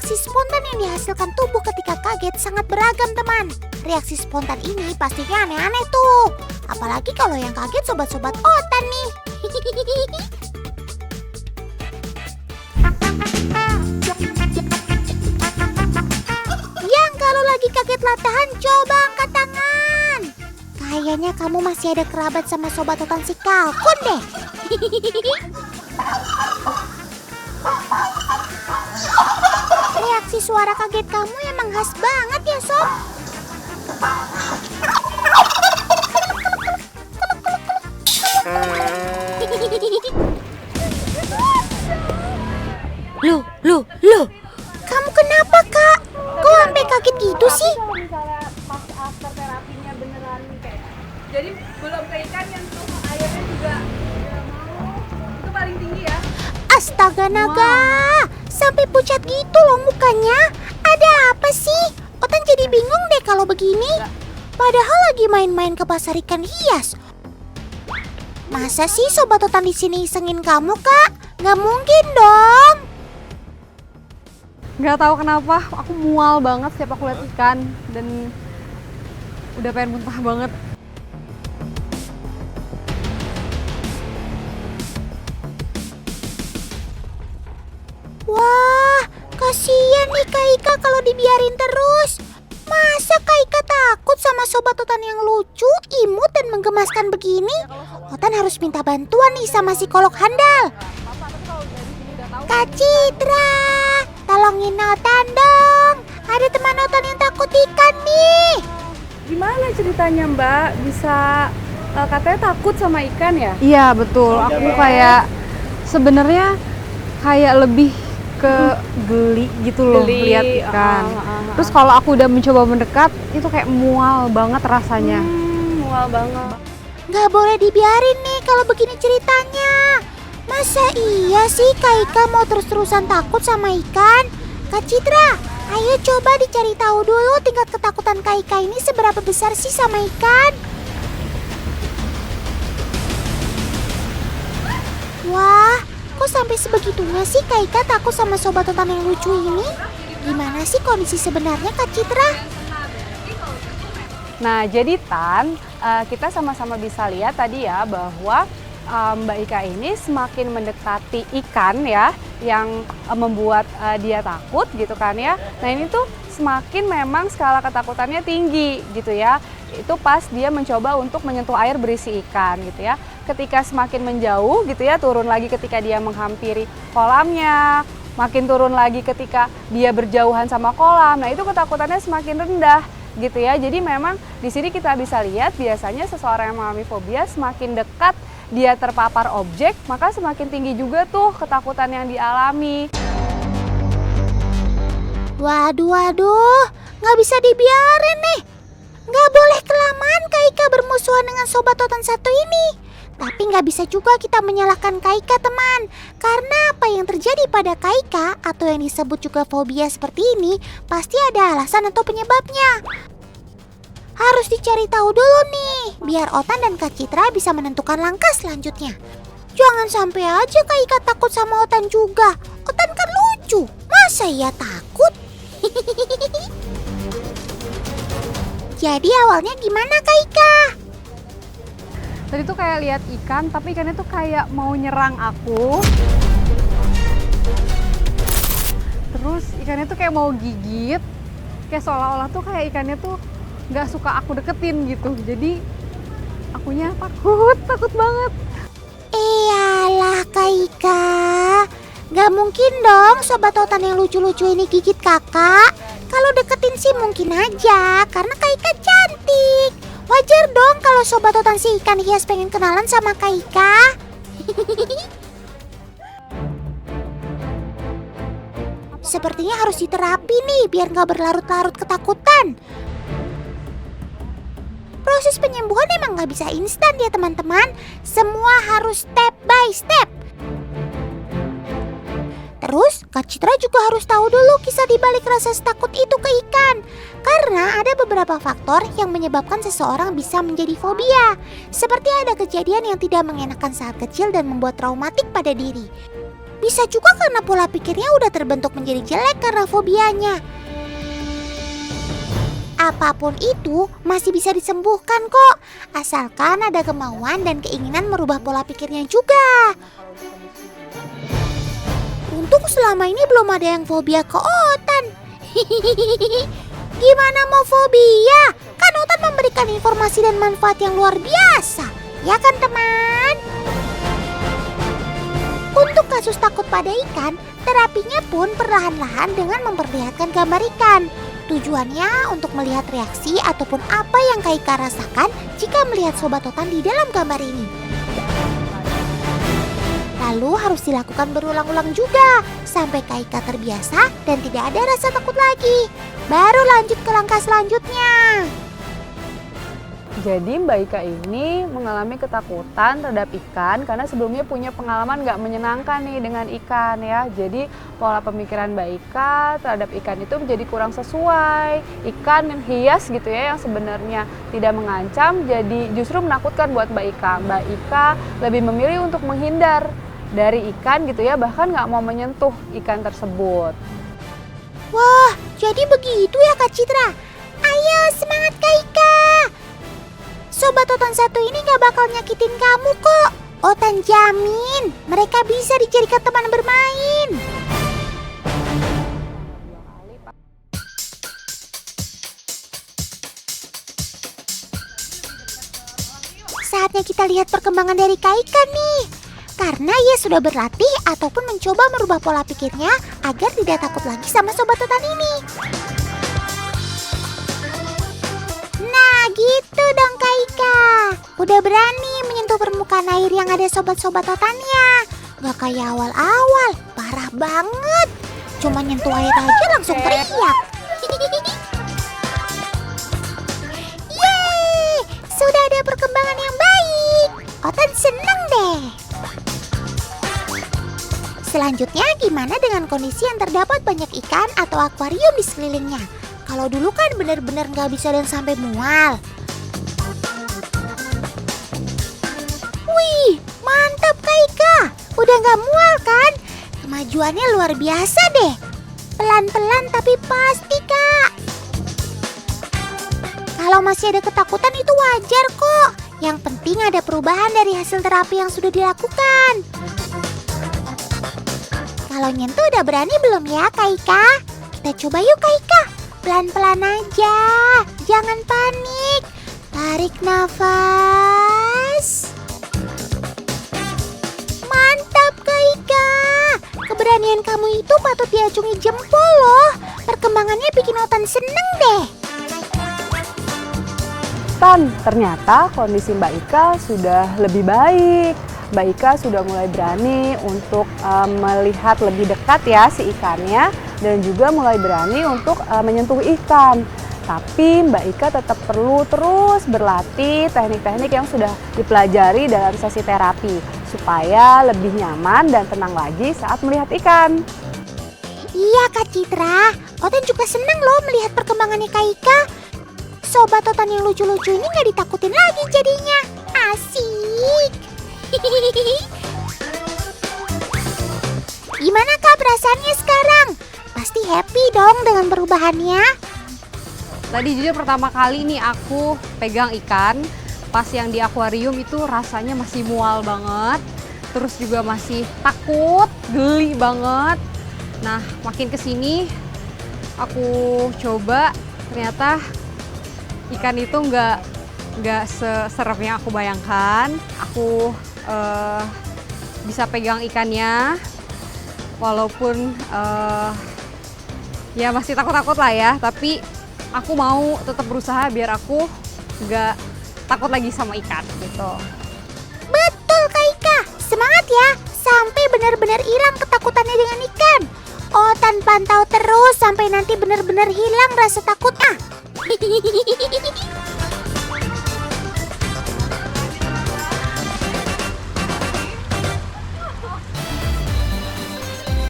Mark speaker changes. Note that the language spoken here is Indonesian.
Speaker 1: Reaksi spontan yang dihasilkan tubuh ketika kaget sangat beragam, teman. Reaksi spontan ini pastinya aneh-aneh tuh. Apalagi kalau yang kaget sobat-sobat Otan nih. Yang kalau lagi kaget latahan, coba angkat tangan. Kayaknya kamu masih ada kerabat sama sobat Otan si kalkun deh. Reaksi suara kaget kamu emang khas banget ya, Sob. Loh. Kamu kenapa, Kak? Kok sampai kaget gitu sih?
Speaker 2: Kalau misalnya pas after terapinya beneran kayak, jadi belum ke ikan yang tuh airnya juga mau itu paling tinggi ya.
Speaker 1: Astaga naga, sampai pucat gitu loh mukanya. Ada apa sih? Otan jadi bingung deh kalau begini. Padahal lagi main-main ke pasar ikan hias. Masa sih sobat Otan di sini isengin kamu, Kak? Nggak mungkin dong.
Speaker 2: Nggak tahu kenapa aku mual banget setiap aku lihat ikan dan udah pengen muntah banget.
Speaker 1: Wah, kasihan nih Kak Ika kalau dibiarin terus. Masa Kak Ika takut sama sobat Otan yang lucu, imut, dan menggemaskan begini? Otan harus minta bantuan nih sama psikolog handal. Kak Citra, tolongin Otan dong. Ada teman Otan yang takut ikan nih.
Speaker 2: Gimana ceritanya Mbak bisa katanya takut sama ikan ya?
Speaker 3: Iya betul, aku kayak sebenarnya kayak lebih ke geli gitu loh lihat ikan. Terus kalau aku udah mencoba mendekat, itu kayak mual banget rasanya.
Speaker 2: Mual banget.
Speaker 1: Gak boleh dibiarin nih kalau begini ceritanya. Masa iya sih Kak Ika mau terus-terusan takut sama ikan? Kak Citra, ayo coba dicari tahu dulu tingkat ketakutan Kak Ika ini seberapa besar sih sama ikan. Wah, kok sampai sebegitunya sih Kak Ika takut sama sobat Otan yang lucu ini? Gimana sih kondisi sebenarnya Kak Citra?
Speaker 2: Nah jadi Tan, kita sama-sama bisa lihat tadi ya bahwa Mbak Ika ini semakin mendekati ikan ya yang membuat dia takut gitu kan ya. Nah ini tuh semakin memang skala ketakutannya tinggi gitu ya. Itu pas dia mencoba untuk menyentuh air berisi ikan gitu ya. Ketika semakin menjauh gitu ya, turun lagi ketika dia menghampiri kolamnya, makin turun lagi ketika dia berjauhan sama kolam. Nah itu ketakutannya semakin rendah gitu ya. Jadi memang di sini kita bisa lihat biasanya seseorang yang mengalami fobia semakin dekat dia terpapar objek, maka semakin tinggi juga tuh ketakutan yang dialami.
Speaker 1: Waduh, nggak bisa dibiarin nih. Nggak boleh kelamaan Kak Ika bermusuhan dengan sobat Otan satu ini. Tapi nggak bisa juga kita menyalahkan Kak Ika, teman. Karena apa yang terjadi pada Kak Ika atau yang disebut juga fobia seperti ini, pasti ada alasan atau penyebabnya. Harus dicari tahu dulu nih, biar Otan dan Kak Citra bisa menentukan langkah selanjutnya. Jangan sampai aja Kak Ika takut sama Otan juga. Otan kan lucu, masa ia takut? Jadi awalnya gimana Kak Ika?
Speaker 2: Tadi tuh kayak lihat ikan, tapi ikannya tuh kayak mau nyerang aku. Terus ikannya tuh kayak mau gigit, kayak seolah-olah tuh kayak ikannya tuh nggak suka aku deketin gitu. Jadi akunya takut banget.
Speaker 1: Iyalah Kak Ika, gak mungkin dong sobat Otan yang lucu-lucu ini gigit kakak. Kalau deketin sih mungkin aja, karena Kak Ika cantik. Wajar dong kalau sobat Otan si ikan hias pengen kenalan sama Kak Ika. Sepertinya harus diterapi nih biar gak berlarut-larut ketakutan. Proses penyembuhan emang gak bisa instan ya teman-teman. Semua harus step by step. Terus Kak Citra juga harus tahu dulu kisah dibalik rasa takut itu ke ikan. Karena ada beberapa faktor yang menyebabkan seseorang bisa menjadi fobia. Seperti ada kejadian yang tidak mengenakan saat kecil dan membuat traumatik pada diri. Bisa juga karena pola pikirnya udah terbentuk menjadi jelek karena fobianya. Apapun itu masih bisa disembuhkan kok, asalkan ada kemauan dan keinginan merubah pola pikirnya juga. Untung selama ini belum ada yang fobia ke Otan. Gimana mau fobia? Kan Otan memberikan informasi dan manfaat yang luar biasa. Ya kan teman? Untuk kasus takut pada ikan, terapinya pun perlahan-lahan dengan memperlihatkan gambar ikan. Tujuannya untuk melihat reaksi ataupun apa yang Kak Ika rasakan jika melihat Sobat Otan di dalam gambar ini. Lalu harus dilakukan berulang-ulang juga sampai Kak Ika terbiasa dan tidak ada rasa takut lagi. Baru lanjut ke langkah selanjutnya.
Speaker 2: Jadi Mbak Ika ini mengalami ketakutan terhadap ikan karena sebelumnya punya pengalaman nggak menyenangkan nih dengan ikan ya. Jadi pola pemikiran Mbak Ika terhadap ikan itu menjadi kurang sesuai. Ikan yang hias gitu ya, yang sebenarnya tidak mengancam jadi justru menakutkan buat Mbak Ika. Mbak Ika lebih memilih untuk menghindar dari ikan gitu ya, bahkan nggak mau menyentuh ikan tersebut.
Speaker 1: Wah, jadi begitu ya Kak Citra. Ayo semangat Kak Ika. Sobat Otan satu ini gak bakal nyakitin kamu kok. Otan jamin mereka bisa dijadikan teman bermain. Saatnya kita lihat perkembangan dari Kak Ika nih. Karena ia sudah berlatih ataupun mencoba merubah pola pikirnya agar tidak takut lagi sama Sobat Otan ini. Nah gitu dong Kak Ika. Udah berani menyentuh permukaan air yang ada sobat-sobat otannya. Gak kayak awal-awal, parah banget. Cuma nyentuh air aja langsung teriak. Yeay, sudah ada perkembangan yang baik. Otan seneng deh. Selanjutnya gimana dengan kondisi yang terdapat banyak ikan atau akuarium di sekelilingnya? Kalau dulu kan benar-benar nggak bisa dan sampai mual. Wih, mantap Kak Ika. Udah nggak mual kan? Kemajuannya luar biasa deh. Pelan-pelan tapi pasti Kak. Kalau masih ada ketakutan itu wajar kok. Yang penting ada perubahan dari hasil terapi yang sudah dilakukan. Kalau nyentuh udah berani belum ya Kak Ika? Kita coba yuk Kak Ika. Pelan-pelan aja, jangan panik. Tarik nafas. Mantap Kak Ika. Keberanian kamu itu patut diacungi jempol loh. Perkembangannya bikin Otan seneng deh.
Speaker 2: Tan, ternyata kondisi Mbak Ika sudah lebih baik. Mbak Ika sudah mulai berani untuk melihat lebih dekat ya si ikannya dan juga mulai berani untuk menyentuh ikan. Tapi Mbak Ika tetap perlu terus berlatih teknik-teknik yang sudah dipelajari dalam sesi terapi supaya lebih nyaman dan tenang lagi saat melihat ikan.
Speaker 1: Iya Kak Citra, Otan juga senang loh melihat perkembangannya Kak Ika. Sobat Otan yang lucu-lucu ini gak ditakutin lagi jadinya. Asik. Gimana Kak perasaannya sekarang? Pasti happy dong dengan perubahannya.
Speaker 3: Tadi jujur pertama kali nih aku pegang ikan, pas yang di akuarium itu rasanya masih mual banget. Terus juga masih takut, geli banget. Nah, makin kesini aku coba, ternyata ikan itu nggak seserem yang aku bayangkan. Aku bisa pegang ikannya, walaupun ya masih takut-takut lah ya, tapi aku mau tetap berusaha biar aku nggak takut lagi sama ikan gitu.
Speaker 1: Betul Kak Ika, semangat ya, sampai benar-benar hilang ketakutannya dengan ikan. Otan pantau terus sampai nanti benar-benar hilang rasa takut.